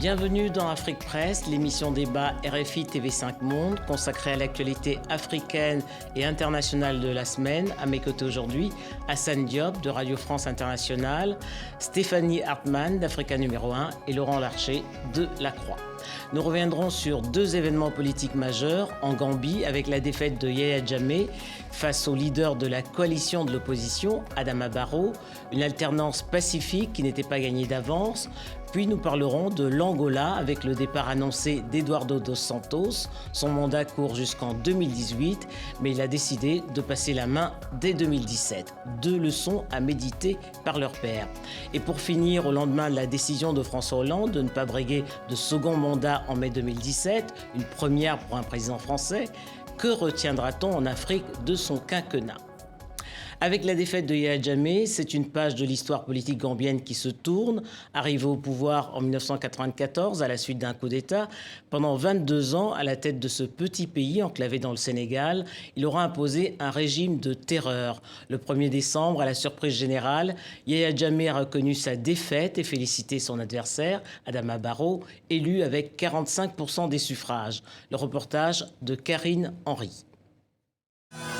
Bienvenue dans Afrique Presse, l'émission débat RFI TV5 Monde consacrée à l'actualité africaine et internationale de la semaine. À mes côtés aujourd'hui, Hassan Diop de Radio France Internationale, Stéphanie Hartmann d'Africa numéro 1 et Laurent Larcher de La Croix. Nous reviendrons sur deux événements politiques majeurs en Gambie avec la défaite de Yahya Jammeh face au leader de la coalition de l'opposition, Adama Barrow, une alternance pacifique qui n'était pas gagnée d'avance. Puis nous parlerons de l'Angola avec le départ annoncé d'Eduardo dos Santos. Son mandat court jusqu'en 2018, mais il a décidé de passer la main dès 2017. Deux leçons à méditer par leur père. Et pour finir, au lendemain de la décision de François Hollande de ne pas briguer de second mandat en mai 2017, une première pour un président français, que retiendra-t-on en Afrique de son quinquennat ? Avec la défaite de Yahya Jammeh, c'est une page de l'histoire politique gambienne qui se tourne. Arrivé au pouvoir en 1994 à la suite d'un coup d'État, pendant 22 ans à la tête de ce petit pays enclavé dans le Sénégal, il aura imposé un régime de terreur. Le 1er décembre, à la surprise générale, Yahya Jammeh a reconnu sa défaite et félicité son adversaire, Adama Barrow, élu avec 45% des suffrages. Le reportage de Karine Henry.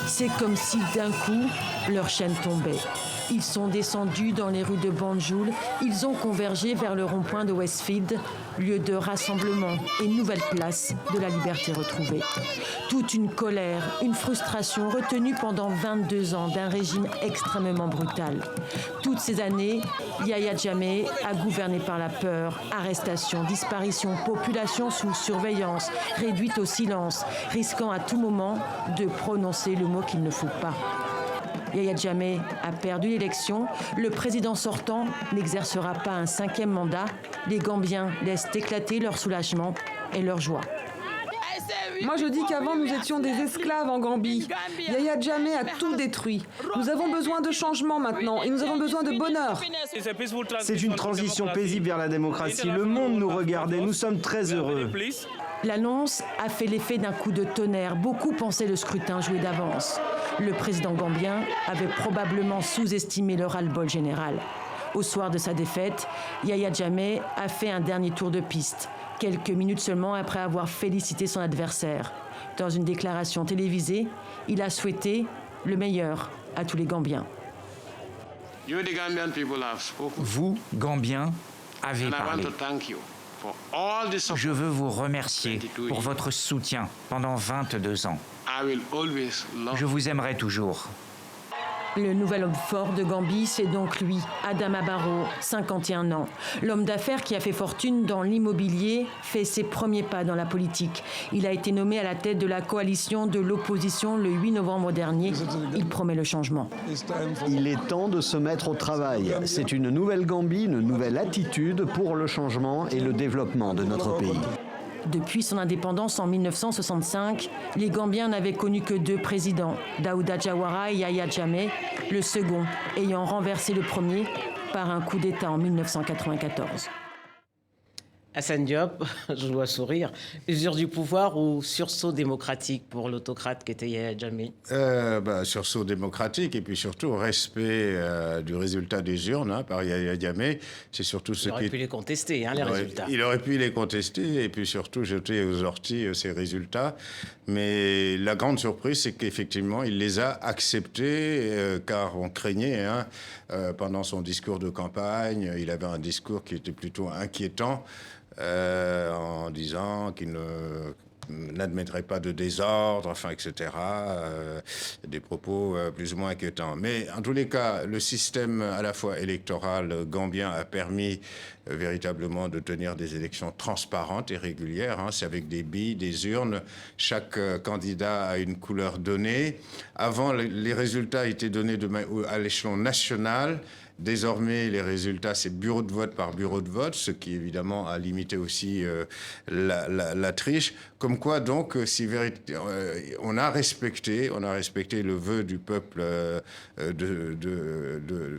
C'est comme si d'un coup, leur chaîne tombait. Ils sont descendus dans les rues de Banjul, ils ont convergé vers le rond-point de Westfield, lieu de rassemblement et nouvelle place de la liberté retrouvée. Toute une colère, une frustration retenue pendant 22 ans d'un régime extrêmement brutal. Toutes ces années, Yahya Jammeh a gouverné par la peur, arrestations, disparitions, population sous surveillance, réduite au silence, risquant à tout moment de prononcer le mot qu'il ne faut pas. Yahya Jammeh a perdu l'élection. Le président sortant n'exercera pas un 5e mandat. Les Gambiens laissent éclater leur soulagement et leur joie. Moi, je dis qu'avant, nous étions des esclaves en Gambie. Yahya Jammeh a tout détruit. Nous avons besoin de changement maintenant et nous avons besoin de bonheur. C'est une transition paisible vers la démocratie. Le monde nous regarde et nous sommes très heureux. L'annonce a fait l'effet d'un coup de tonnerre. Beaucoup pensaient le scrutin joué d'avance. Le président gambien avait probablement sous-estimé le ras-le-bol général. Au soir de sa défaite, Yahya Jammeh a fait un dernier tour de piste, quelques minutes seulement après avoir félicité son adversaire. Dans une déclaration télévisée, il a souhaité le meilleur à tous les Gambiens. Vous, Gambiens, avez parlé. Je veux vous remercier pour votre soutien pendant 22 ans. Je vous aimerai toujours. Le nouvel homme fort de Gambie, c'est donc lui, Adama Barrow, 51 ans. L'homme d'affaires qui a fait fortune dans l'immobilier fait ses premiers pas dans la politique. Il a été nommé à la tête de la coalition de l'opposition le 8 novembre dernier. Il promet le changement. Il est temps de se mettre au travail. C'est une nouvelle Gambie, une nouvelle attitude pour le changement et le développement de notre pays. Depuis son indépendance en 1965, les Gambiens n'avaient connu que 2 présidents, Daouda Jawara et Yahya Jammeh, le second ayant renversé le premier par un coup d'État en 1994. Hassan Diop, je dois sourire. Usure du pouvoir ou sursaut démocratique pour l'autocrate qu'était Yahya Jammeh ? Sursaut démocratique et puis surtout respect du résultat des urnes par Yahya Jammeh. C'est surtout ce il aurait pu les contester, les résultats. Il aurait pu les contester et puis surtout jeter aux orties ces résultats. Mais la grande surprise, c'est qu'effectivement, il les a acceptés car on craignait, pendant son discours de campagne, il avait un discours qui était plutôt inquiétant. En disant qu'il n'admettrait pas de désordre, etc. Des propos plus ou moins inquiétants. Mais en tous les cas, le système à la fois électoral gambien a permis véritablement de tenir des élections transparentes et régulières. C'est avec des billes, des urnes. Chaque candidat a une couleur donnée. Avant, les résultats étaient donnés à l'échelon national. Désormais, les résultats, c'est bureau de vote par bureau de vote, ce qui évidemment a limité aussi la triche. Comme quoi, donc, on a respecté le vœu du peuple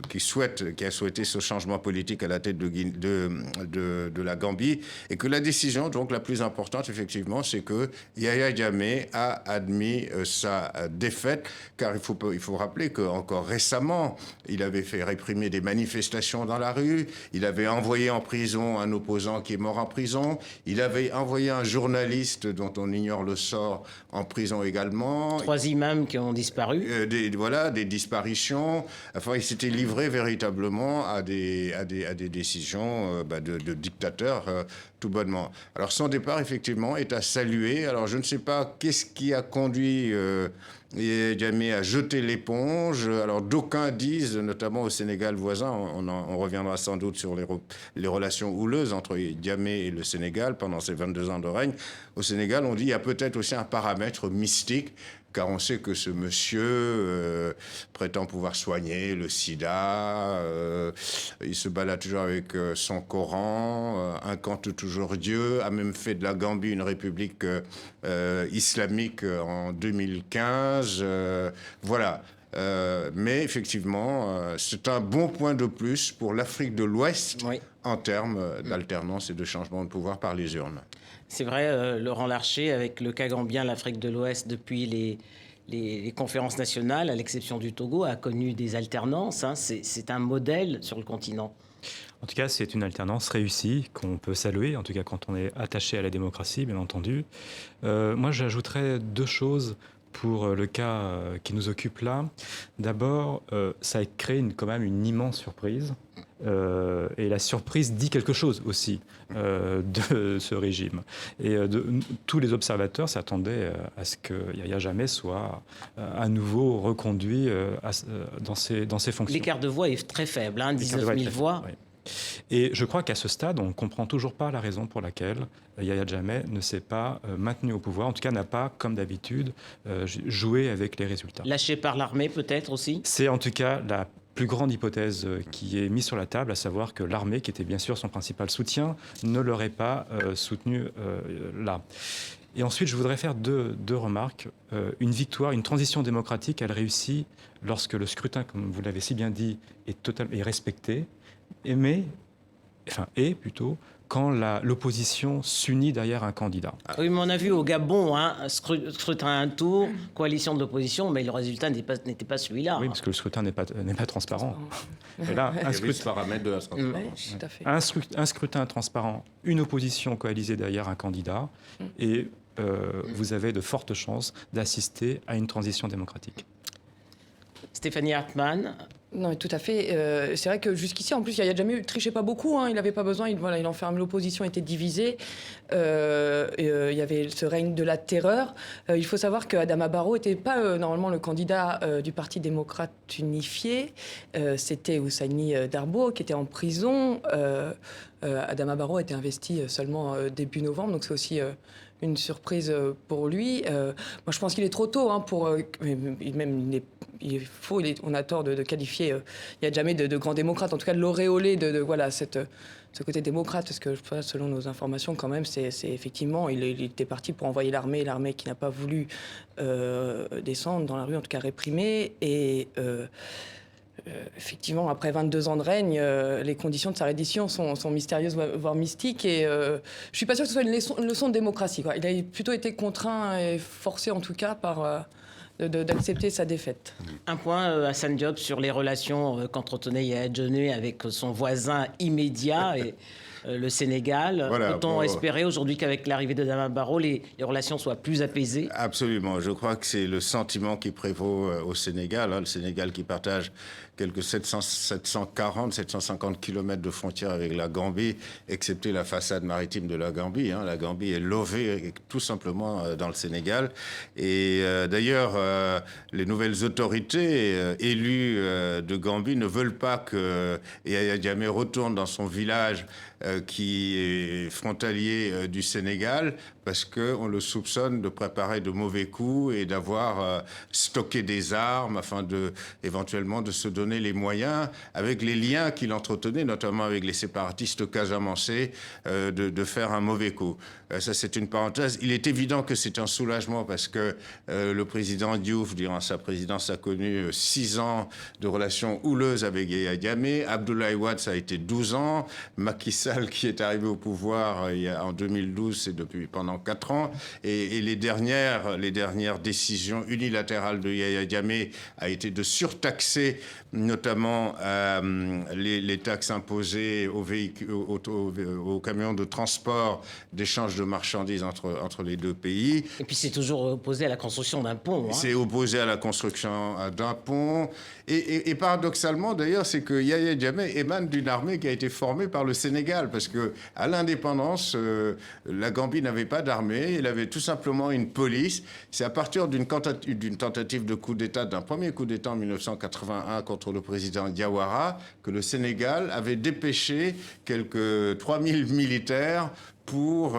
qui a souhaité ce changement politique à la tête de la Gambie, et que la décision, donc la plus importante, effectivement, c'est que Yahya Jammeh a admis sa défaite, car il faut rappeler qu'encore récemment, il avait fait réprimer réprimé des manifestations dans la rue. Il avait envoyé en prison un opposant qui est mort en prison. Il avait envoyé un journaliste dont on ignore le sort en prison également. 3 imams qui ont disparu. Des disparitions. Enfin, il s'était livré véritablement à des décisions de dictateurs, tout bonnement. Alors, son départ, effectivement, est à saluer. Alors, je ne sais pas qu'est-ce qui a conduit Yahya Jammeh à jeter l'éponge. Alors, d'aucuns disent, notamment au Sénégal voisin, on reviendra sans doute sur les relations houleuses entre Jammeh et le Sénégal pendant ses 22 ans de règne. Au Sénégal, on dit qu'il y a peut-être aussi un paramètre mystique, car on sait que ce monsieur prétend pouvoir soigner le sida, il se balade toujours avec son Coran, incante toujours Dieu, a même fait de la Gambie une république islamique en 2015. Voilà. Mais effectivement, c'est un bon point de plus pour l'Afrique de l'Ouest en termes d'alternance et de changement de pouvoir par les urnes. C'est vrai, Laurent Larcher, avec le cas gambien, l'Afrique de l'Ouest, depuis les conférences nationales, à l'exception du Togo, a connu des alternances. Hein. C'est un modèle sur le continent. En tout cas, c'est une alternance réussie qu'on peut saluer, en tout cas quand on est attaché à la démocratie, bien entendu. Moi, j'ajouterais 2 choses pour le cas qui nous occupe là. D'abord, ça a créé quand même une immense surprise. Et la surprise dit quelque chose aussi de ce régime. Et tous les observateurs s'attendaient à ce que Yahya Jammeh soit à nouveau reconduit dans ses fonctions. L'écart de voix est très faible, 19 000 voix. Oui. Et je crois qu'à ce stade, on ne comprend toujours pas la raison pour laquelle Yahya Jammeh ne s'est pas maintenu au pouvoir, en tout cas n'a pas, comme d'habitude, joué avec les résultats. Lâché par l'armée peut-être aussi ? C'est en tout cas la plus grande hypothèse qui est mise sur la table, à savoir que l'armée, qui était bien sûr son principal soutien, ne l'aurait pas soutenu là. Et ensuite, je voudrais faire deux remarques. Une victoire, une transition démocratique, elle réussit lorsque le scrutin, comme vous l'avez si bien dit, est respecté, quand l'opposition s'unit derrière un candidat. Oui, mais on a vu au Gabon, scrutin à un tour, coalition de l'opposition, mais le résultat n'était pas celui-là. Oui, parce que le scrutin n'est pas transparent. Et là, paramètre de la transparence. Un scrutin transparent, une opposition coalisée derrière un candidat, et vous avez de fortes chances d'assister à une transition démocratique. Stéphanie Hartmann. Non, tout à fait. C'est vrai que jusqu'ici, en plus, Yahya Jammeh trichait pas beaucoup. Il n'avait pas besoin. Il enferme. L'opposition était divisée. Il y avait ce règne de la terreur. Il faut savoir que Adama Barrow n'était pas normalement le candidat du Parti démocrate unifié. C'était Ousseini Darboe qui était en prison. Adama Barrow a été investi seulement début novembre. Donc c'est aussi une surprise pour lui. Moi, je pense qu'il est trop tôt pour... on a tort de qualifier Yahya Jammeh de grand démocrate, en tout cas de l'auréoler de ce côté démocrate, parce que selon nos informations, quand même, c'est effectivement, il était parti pour envoyer l'armée qui n'a pas voulu descendre dans la rue, en tout cas réprimer, et effectivement, après 22 ans de règne, les conditions de sa reddition sont mystérieuses, voire mystiques, et je suis pas sûre que ce soit une leçon de démocratie, quoi. Il a plutôt été contraint et forcé, en tout cas, d'accepter sa défaite. Un point, Hassan Diop, sur les relations qu'entretenait Yahya Jammeh avec son voisin immédiat et le Sénégal. Voilà, peut-on espérer aujourd'hui qu'avec l'arrivée d'Adama Barrow, les relations soient plus apaisées ? Absolument. Je crois que c'est le sentiment qui prévaut au Sénégal. Le Sénégal qui partage quelques 750 kilomètres de frontière avec la Gambie, excepté la façade maritime de la Gambie. La Gambie est levée tout simplement dans le Sénégal. Et d'ailleurs, les nouvelles autorités élues de Gambie ne veulent pas que Yahya Jammeh retourne dans son village qui est frontalier du Sénégal, parce qu'on le soupçonne de préparer de mauvais coups et d'avoir stocké des armes afin éventuellement de se donner les moyens, avec les liens qu'il entretenait, notamment avec les séparatistes casamançais, de faire un mauvais coup. Ça, c'est une parenthèse. Il est évident que c'est un soulagement parce que le président Diouf, durant sa présidence, a connu 6 ans de relations houleuses avec Yahya Jammeh. Abdoulaye Wade, ça a été 12 ans. Macky Sall, qui est arrivé au pouvoir en 2012, c'est pendant maintenant 4 ans. Et les dernières décisions unilatérales de Yahya Jammeh a été de surtaxer notamment les taxes imposées aux camions de transport d'échange de marchandises entre les deux pays. Et puis c'est toujours opposé à la construction d'un pont. C'est opposé à la construction d'un pont. Et paradoxalement, d'ailleurs, c'est que Yahya Jammeh émane d'une armée qui a été formée par le Sénégal, parce qu'à l'indépendance, la Gambie n'avait pas d'armée, elle avait tout simplement une police. C'est à partir d'une tentative de coup d'État, d'un premier coup d'État en 1981 contre le président Diawara, que le Sénégal avait dépêché quelques 3000 militaires pour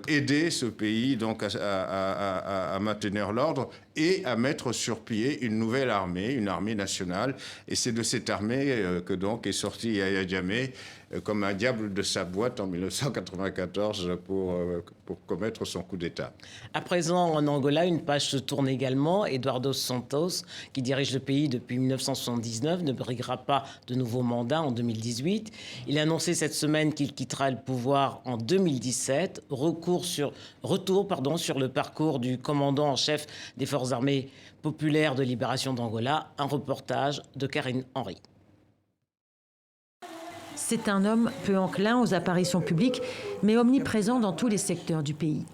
aider ce pays donc à maintenir l'ordre et à mettre sur pied une nouvelle armée, une armée nationale. Et c'est de cette armée que donc est sorti Yahya Jammeh comme un diable de sa boîte en 1994 pour commettre son coup d'État. À présent, en Angola, une page se tourne également. Eduardo Santos, qui dirige le pays depuis 1979, ne briguera pas de nouveau mandat en 2018. Il a annoncé cette semaine qu'il quittera le pouvoir en 2017. Retour sur le parcours du commandant en chef des Forces armées populaires de libération d'Angola. Un reportage de Karine Henry. C'est un homme peu enclin aux apparitions publiques, mais omniprésent dans tous les secteurs du pays.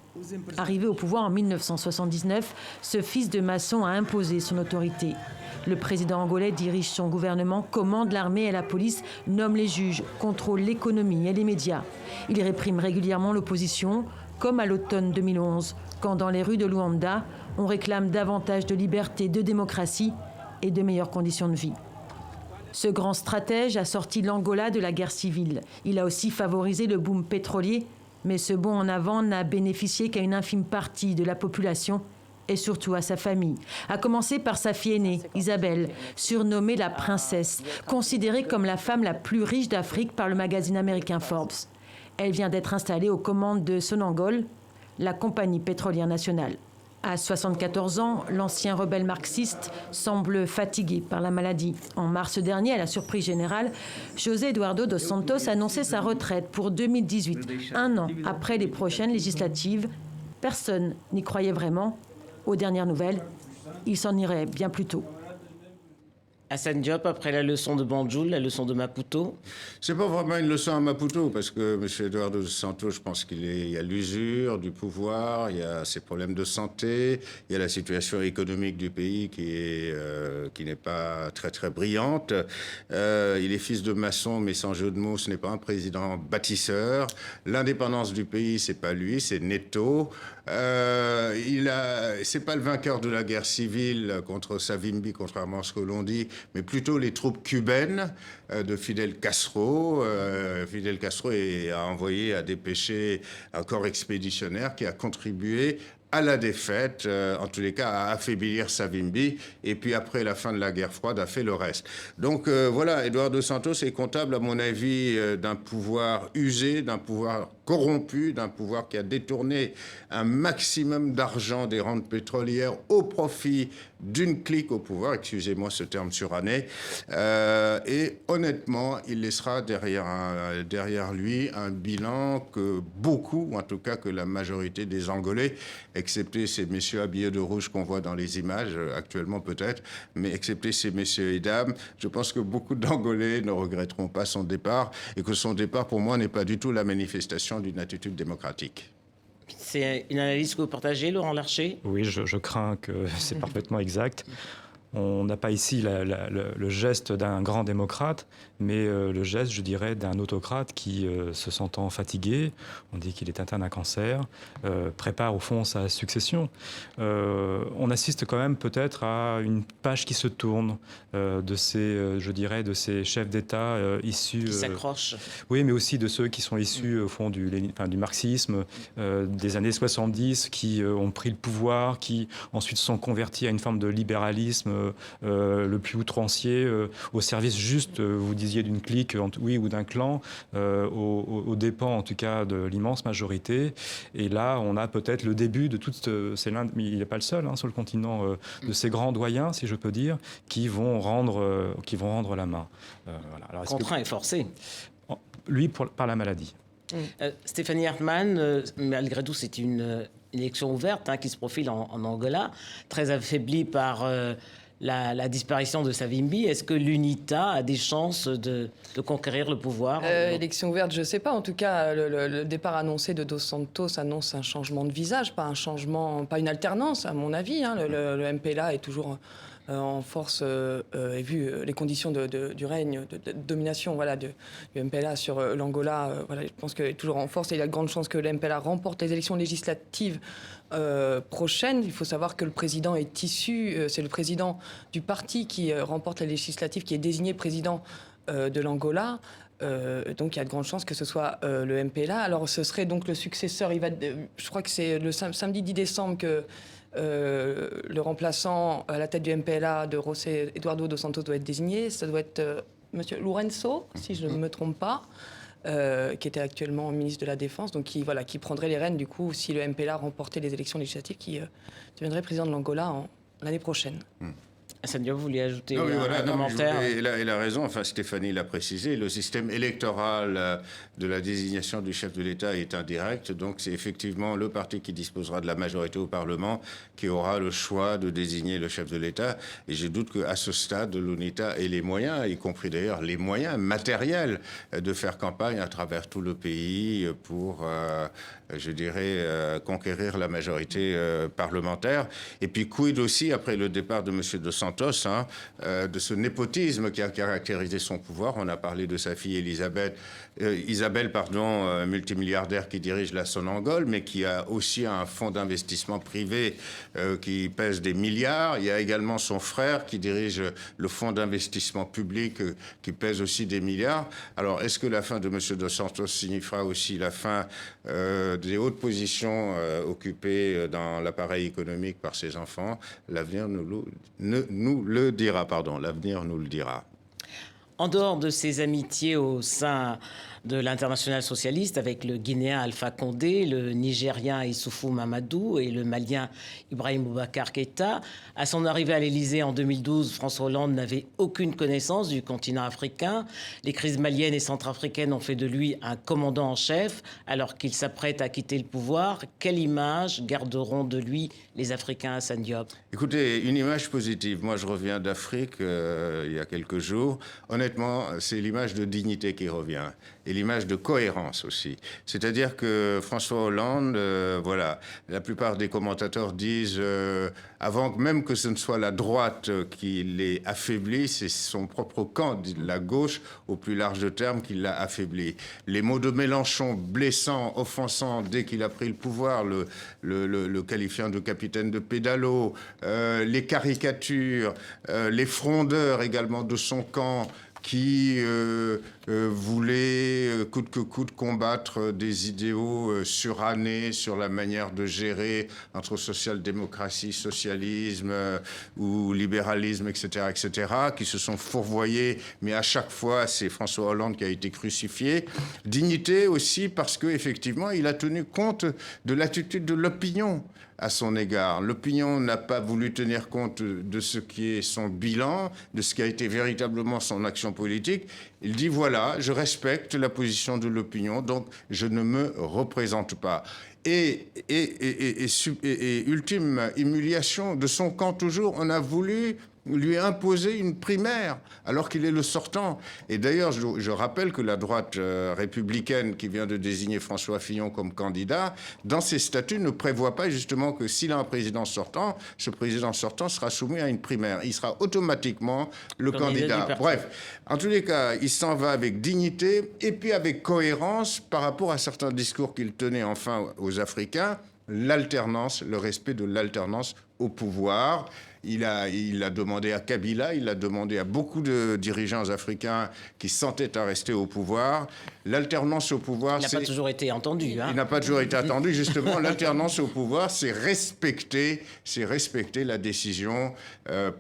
Arrivé au pouvoir en 1979, ce fils de maçon a imposé son autorité. Le président angolais dirige son gouvernement, commande l'armée et la police, nomme les juges, contrôle l'économie et les médias. Il réprime régulièrement l'opposition, comme à l'automne 2011, quand dans les rues de Luanda, on réclame davantage de liberté, de démocratie et de meilleures conditions de vie. Ce grand stratège a sorti l'Angola de la guerre civile. Il a aussi favorisé le boom pétrolier, mais ce bond en avant n'a bénéficié qu'à une infime partie de la population et surtout à sa famille. À commencer par sa fille aînée, Isabelle, surnommée la princesse, considérée comme la femme la plus riche d'Afrique par le magazine américain Forbes. Elle vient d'être installée aux commandes de Sonangol, la compagnie pétrolière nationale. À 74 ans, l'ancien rebelle marxiste semble fatigué par la maladie. En mars dernier, à la surprise générale, José Eduardo dos Santos annonçait sa retraite pour 2018, un an après les prochaines législatives. Personne n'y croyait vraiment. Aux dernières nouvelles, il s'en irait bien plus tôt. Assane Diop, après la leçon de Banjul, la leçon de Maputo. C'est pas vraiment une leçon à Maputo, parce que M. Eduardo dos Santos, je pense qu'il y a l'usure du pouvoir, il y a ses problèmes de santé, il y a la situation économique du pays qui n'est pas très très brillante. Il est fils de maçon, mais sans jeu de mots, ce n'est pas un président bâtisseur. L'indépendance du pays, c'est pas lui, c'est Neto. C'est pas le vainqueur de la guerre civile contre Savimbi, contrairement à ce que l'on dit, mais plutôt les troupes cubaines de Fidel Castro. Fidel Castro a dépêché un corps expéditionnaire qui a contribué à la défaite, en tous les cas à affaiblir Savimbi, et puis après la fin de la guerre froide a fait le reste. Donc voilà, Eduardo dos Santos est comptable, à mon avis, d'un pouvoir usé, d'un pouvoir corrompu, d'un pouvoir qui a détourné un maximum d'argent des rentes pétrolières au profit d'une clique au pouvoir, excusez-moi ce terme suranné, et honnêtement, il laissera derrière lui un bilan que beaucoup, ou en tout cas que la majorité des Angolais, excepté ces messieurs habillés de rouge qu'on voit dans les images, actuellement peut-être, mais excepté ces messieurs et dames, je pense que beaucoup d'Angolais ne regretteront pas son départ, et que son départ, pour moi, n'est pas du tout la manifestation d'une attitude démocratique. C'est une analyse que vous partagez, Laurent Larcher ? Oui, je crains que c'est parfaitement exact. On n'a pas ici le geste d'un grand démocrate, mais le geste, je dirais, d'un autocrate qui, se sentant fatigué, on dit qu'il est atteint d'un cancer, prépare au fond sa succession. On assiste quand même peut-être à une page qui se tourne de ces chefs d'État issus... Qui s'accrochent. Oui, mais aussi de ceux qui sont issus au fond du marxisme des années 70, qui ont pris le pouvoir, qui ensuite sont convertis à une forme de libéralisme le plus outrancier, au service juste, vous disiez, d'une clique, oui, ou d'un clan, aux dépens, en tout cas, de l'immense majorité. Et là, on a peut-être le début de toutes ces... Mais il n'est pas le seul sur le continent, de ces grands doyens, si je peux dire, qui vont rendre la main. Voilà. Alors, contraint et forcé. Lui, par la maladie. Stéphanie Hartmann, malgré tout, c'est une élection ouverte qui se profile en Angola, très affaiblie par la disparition de Savimbi. Est-ce que l'UNITA a des chances de conquérir le pouvoir? Élection ouverte, je ne sais pas. En tout cas, le départ annoncé de Dos Santos annonce un changement de visage, pas une alternance, à mon avis. Le MPLA est toujours en force, et vu les conditions du règne, de domination du MPLA sur l'Angola, je pense qu'il est toujours en force et il y a de grandes chances que le MPLA remporte les élections législatives prochaines. Il faut savoir que le président est issu, c'est le président du parti qui remporte les législatives, qui est désigné président de l'Angola. Donc il y a de grandes chances que ce soit le MPLA. Alors ce serait donc le successeur, je crois que c'est le samedi 10 décembre que le remplaçant à la tête du MPLA de José Eduardo dos Santos doit être désigné. Ça doit être Monsieur Lourenço, si je ne me trompe pas, qui était actuellement ministre de la Défense, donc qui prendrait les rênes du coup si le MPLA remportait les élections législatives, qui deviendrait président de l'Angola l'année prochaine. Hassan Diop, vous voulez ajouter un commentaire? Il a raison, Stéphanie l'a précisé, le système électoral de la désignation du chef de l'État est indirect, donc c'est effectivement le parti qui disposera de la majorité au Parlement qui aura le choix de désigner le chef de l'État. Et je doute qu'à ce stade, l'UNITA ait les moyens, y compris d'ailleurs les moyens matériels, de faire campagne à travers tout le pays pour, conquérir la majorité parlementaire. Et puis, quid aussi, après le départ de M. Dos Santos, de ce népotisme qui a caractérisé son pouvoir. On a parlé de sa fille Isabelle, multimilliardaire qui dirige la Sonangol, mais qui a aussi un fonds d'investissement privé qui pèse des milliards. Il y a également son frère qui dirige le fonds d'investissement public qui pèse aussi des milliards. Alors, est-ce que la fin de M. Dos Santos signifiera aussi la fin des hautes positions occupées dans l'appareil économique par ses enfants? L'avenir nous le dira. L'avenir nous le dira. En dehors de ses amitiés au sein de l'internationale socialiste avec le Guinéen Alpha Condé, le Nigérien Issoufou Mamadou et le Malien Ibrahim Boubacar Keïta, à son arrivée à l'Élysée en 2012, François Hollande n'avait aucune connaissance du continent africain. Les crises maliennes et centrafricaines ont fait de lui un commandant en chef alors qu'il s'apprête à quitter le pouvoir. Quelle image garderont de lui les Africains, Hassan Diop? Écoutez, une image positive. Moi, je reviens d'Afrique il y a quelques jours. Honnêtement, c'est l'image de dignité qui revient. Et l'image de cohérence aussi. C'est-à-dire que François Hollande, la plupart des commentateurs disent, avant même que ce ne soit la droite qui l'ait affaibli, c'est son propre camp, la gauche, au plus large terme, qui l'a affaibli. Les mots de Mélenchon, blessants, offensants, dès qu'il a pris le pouvoir, le qualifiant de capitaine de pédalo, les caricatures, les frondeurs également de son camp, qui voulait coûte que coûte combattre des idéaux surannés sur la manière de gérer entre social-démocratie, socialisme ou libéralisme, etc., qui se sont fourvoyés, mais à chaque fois, c'est François Hollande qui a été crucifié. Dignité aussi parce qu'effectivement, il a tenu compte de l'attitude de l'opinion à son égard. L'opinion n'a pas voulu tenir compte de ce qui est son bilan, de ce qui a été véritablement son action politique. Il dit, voilà, je respecte la position de l'opinion, donc je ne me représente pas. Et ultime humiliation de son camp toujours, on a voulu lui imposer une primaire alors qu'il est le sortant. Et d'ailleurs, je rappelle que la droite républicaine qui vient de désigner François Fillon comme candidat, dans ses statuts ne prévoit pas justement que s'il a un président sortant, ce président sortant sera soumis à une primaire. Il sera automatiquement le candidat. Bref, en tous les cas, il s'en va avec dignité et puis avec cohérence par rapport à certains discours qu'il tenait enfin aux Africains, l'alternance, le respect de l'alternance au pouvoir. Il a demandé à Kabila, il a demandé à beaucoup de dirigeants africains qui s'entêtent à rester au pouvoir. L'alternance au pouvoir, il n'a pas toujours été entendu. Il n'a pas toujours été entendu, justement. L'alternance au pouvoir, c'est respecter la décision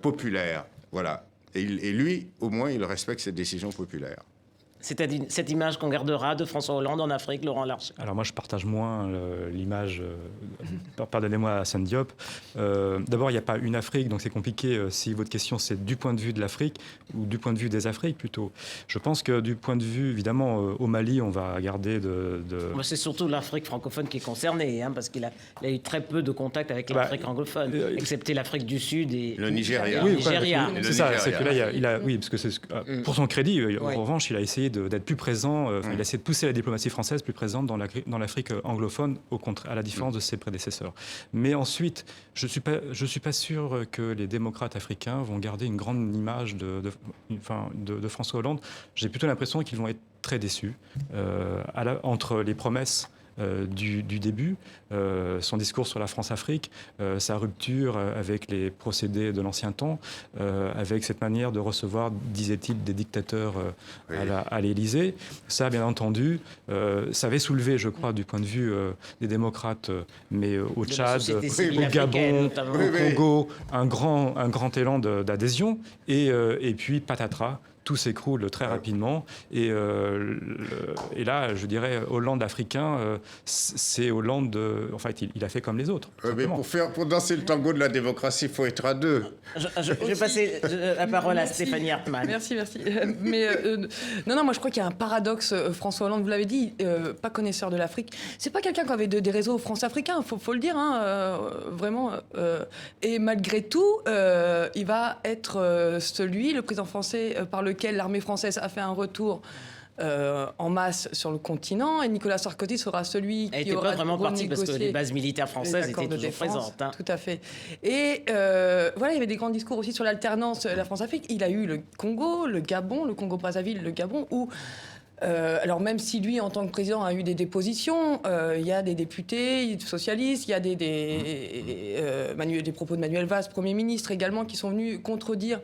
populaire. Voilà. Et lui, au moins, il respecte cette décision populaire. C'est cette image qu'on gardera de François Hollande en Afrique, Laurent Larcher. Alors moi, je partage moins l'image, pardonnez-moi, Assane Diop. D'abord, il n'y a pas une Afrique, donc c'est compliqué si votre question c'est du point de vue de l'Afrique ou du point de vue des Afriques plutôt. Je pense que du point de vue, évidemment, au Mali, on va garder C'est surtout l'Afrique francophone qui est concernée, parce qu'il a eu très peu de contact avec l'Afrique anglophone, excepté l'Afrique du Sud et le Nigeria. Oui, c'est ça, c'est que là, oui, parce que pour son crédit, en revanche, il a essayé d'être plus présent, il a essayé de pousser la diplomatie française plus présente dans l'Afrique anglophone, à la différence de ses prédécesseurs. Mais ensuite, je suis pas sûr que les démocrates africains vont garder une grande image de François Hollande. J'ai plutôt l'impression qu'ils vont être très déçus entre les promesses du début, son discours sur la France-Afrique, sa rupture avec les procédés de l'ancien temps, avec cette manière de recevoir, disait-il, des dictateurs à l'Élysée. Ça, bien entendu, ça avait soulevé, je crois, du point de vue des démocrates, mais au Tchad, au Gabon, au Congo, un grand élan d'adhésion, et puis patatras. Tout s'écroule très rapidement. Et là, je dirais, Hollande africain, c'est Hollande... En fait, il a fait comme les autres. Mais pour danser le tango de la démocratie, il faut être à deux. Je vais passer la parole à Stéphanie Hartmann. Merci. Mais non, moi je crois qu'il y a un paradoxe. François Hollande, vous l'avez dit, pas connaisseur de l'Afrique. C'est pas quelqu'un qui avait des réseaux France-africains, faut le dire, vraiment. Et malgré tout, il va être le président français par lequel l'armée française a fait un retour en masse sur le continent, et Nicolas Sarkozy sera celui qui aura pas vraiment parti parce que les bases militaires françaises étaient toujours présentes. Tout à fait. Et voilà, il y avait des grands discours aussi sur l'alternance la France-Afrique. Il a eu le Congo, le Gabon, le Congo-Brazzaville, le Gabon, où alors même si lui, en tant que président, a eu des dépositions, il y a des députés socialistes, il y a des propos de Manuel Valls, Premier ministre également, qui sont venus contredire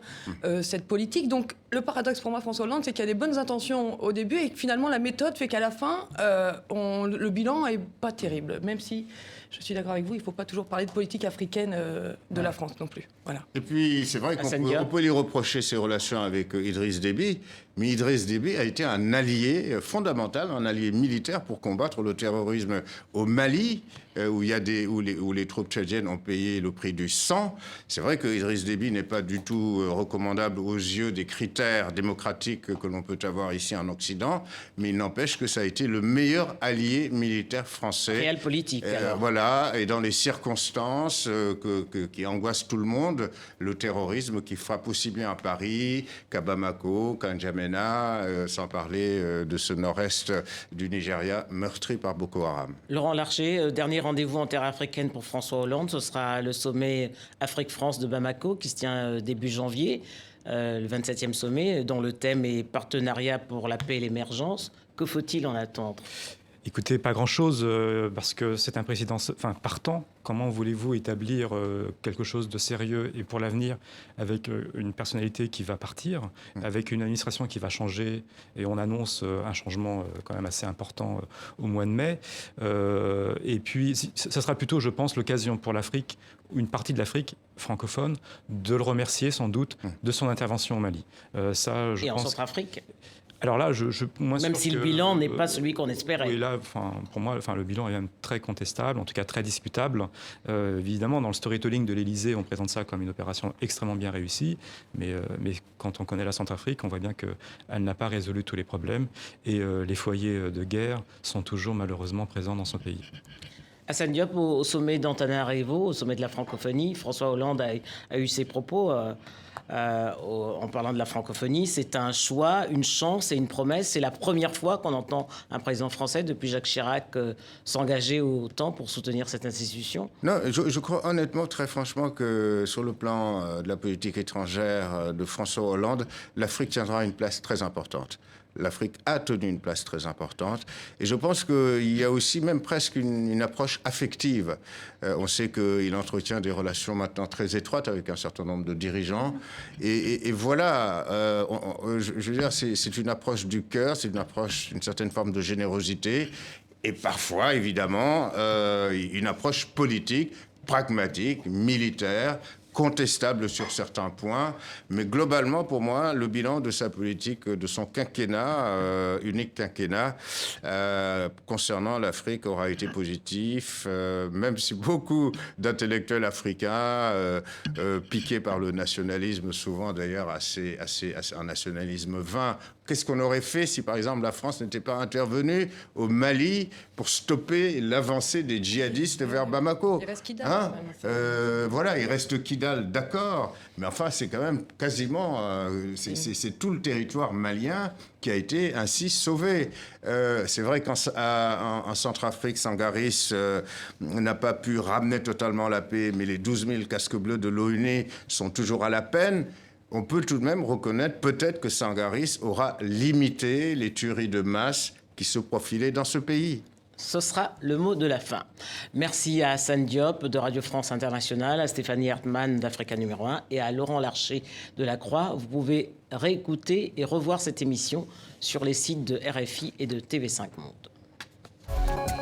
cette politique. Donc le paradoxe pour moi, François Hollande, c'est qu'il y a des bonnes intentions au début et que finalement la méthode fait qu'à la fin, le bilan est pas terrible, même si... Je suis d'accord avec vous, il ne faut pas toujours parler de politique africaine de la France non plus. Voilà. Et puis, c'est vrai qu'on peut lui reprocher ses relations avec Idriss Déby, mais Idriss Déby a été un allié fondamental, un allié militaire pour combattre le terrorisme au Mali, où les troupes tchadiennes ont payé le prix du sang. C'est vrai que Idriss Déby n'est pas du tout recommandable aux yeux des critères démocratiques que l'on peut avoir ici en Occident, mais il n'empêche que ça a été le meilleur allié militaire français. Réel politique, alors. Voilà, et dans les circonstances qui angoissent tout le monde, le terrorisme qui frappe aussi bien à Paris qu'à Bamako, qu'à N'Djamena, sans parler de ce nord-est du Nigeria meurtri par Boko Haram. Laurent Larcher, dernier rendez-vous en terre africaine pour François Hollande, ce sera le sommet Afrique-France de Bamako qui se tient début janvier, le 27e sommet, dont le thème est partenariat pour la paix et l'émergence. Que faut-il en attendre ? Écoutez, pas grand-chose, parce que c'est un président partant. Comment voulez-vous établir quelque chose de sérieux et pour l'avenir avec une personnalité qui va partir, avec une administration qui va changer, et on annonce un changement quand même assez important au mois de mai. Et puis, ça sera plutôt, je pense, l'occasion pour l'Afrique, une partie de l'Afrique francophone, de le remercier sans doute de son intervention au Mali. Et en Centrafrique ? Alors là, même si le bilan n'est pas celui qu'on espérait. Oui, là, pour moi, le bilan est même très contestable, en tout cas très discutable. Évidemment, dans le storytelling de l'Élysée, on présente ça comme une opération extrêmement bien réussie, mais quand on connaît la Centrafrique, on voit bien qu'elle n'a pas résolu tous les problèmes, et les foyers de guerre sont toujours malheureusement présents dans son pays. Assane Diop, au sommet d'Antananarivo, au sommet de la francophonie, François Hollande a eu ses propos en parlant de la francophonie. C'est un choix, une chance et une promesse. C'est la première fois qu'on entend un président français, depuis Jacques Chirac, s'engager autant pour soutenir cette institution. Non, je crois honnêtement, très franchement, que sur le plan de la politique étrangère de François Hollande, l'Afrique tiendra une place très importante. L'Afrique a tenu une place très importante. Et je pense qu'il y a aussi même presque une approche affective. On sait qu'il entretient des relations maintenant très étroites avec un certain nombre de dirigeants. Et voilà, je veux dire, c'est une approche du cœur, c'est une approche, une certaine forme de générosité. Et parfois, évidemment, une approche politique, pragmatique, militaire, contestable sur certains points, mais globalement, pour moi, le bilan de sa politique, de son quinquennat, unique quinquennat, concernant l'Afrique aura été positif, même si beaucoup d'intellectuels africains, piqués par le nationalisme, souvent d'ailleurs assez un nationalisme vain. Qu'est-ce qu'on aurait fait si, par exemple, la France n'était pas intervenue au Mali pour stopper l'avancée des djihadistes vers Bamako? Il reste Kidal. Hein, voilà, il reste Kidal, d'accord. Mais enfin, c'est quand même quasiment... c'est tout le territoire malien qui a été ainsi sauvé. C'est vrai qu'en Centrafrique, Sangaris n'a pas pu ramener totalement la paix, mais les 12 000 casques bleus de l'ONU sont toujours à la peine. On peut tout de même reconnaître peut-être que Sangaris aura limité les tueries de masse qui se profilaient dans ce pays. Ce sera le mot de la fin. Merci à Assane Diop de Radio France Internationale, à Stéphanie Hertmann d'Africa numéro 1 et à Laurent Larcher de La Croix. Vous pouvez réécouter et revoir cette émission sur les sites de RFI et de TV5 Monde.